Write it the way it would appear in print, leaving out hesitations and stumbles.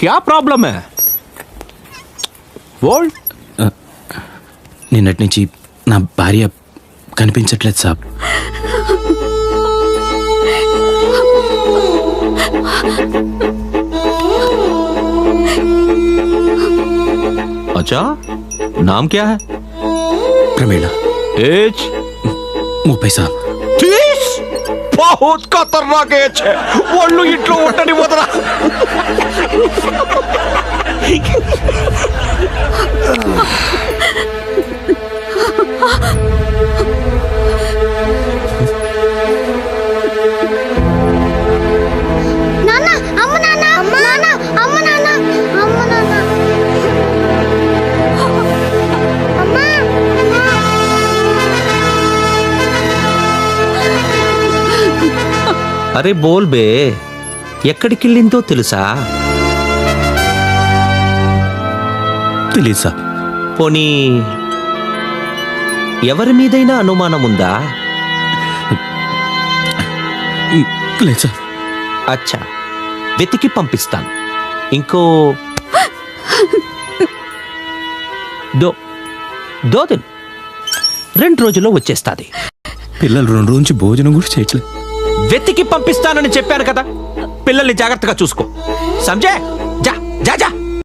क्या प्रॉब्लम है बोल। నిన్నటి నుంచి నా భార్య కనిపించట్లేదు సాబ్. अच्छा नाम क्या है? ప్రమీళ. एज 30 సాబ్. 30 बहुत खतरनाक एज है. వాళ్ళు ఇంట్లో ఉండని వదరా. నాన్న అమ్మ నాన్న అమ్మ నాన్న అమ్మ నాన్న అమ్మ నాన్న అమ్మ అరే బోల్ బే, ఎక్కడికెళ్ళిందో తెలుసా? తెలీదు సాబ్. పోనీ ఎవరి మీదైనా అనుమానం ఉందా? లేదు సాబ్. అచ్చా, వెతికి పంపిస్తాను. ఇంకో దో దిన్ 2 రోజుల్లో వచ్చేస్తాది. పిల్లలు 2 రోజుల నుంచి భోజనం కూడా చేయట్లేదు. వెతికి పంపిస్తానని చెప్పాను కదా, పిల్లల్ని జాగ్రత్తగా చూసుకో. సంజయ్, జా జా జా.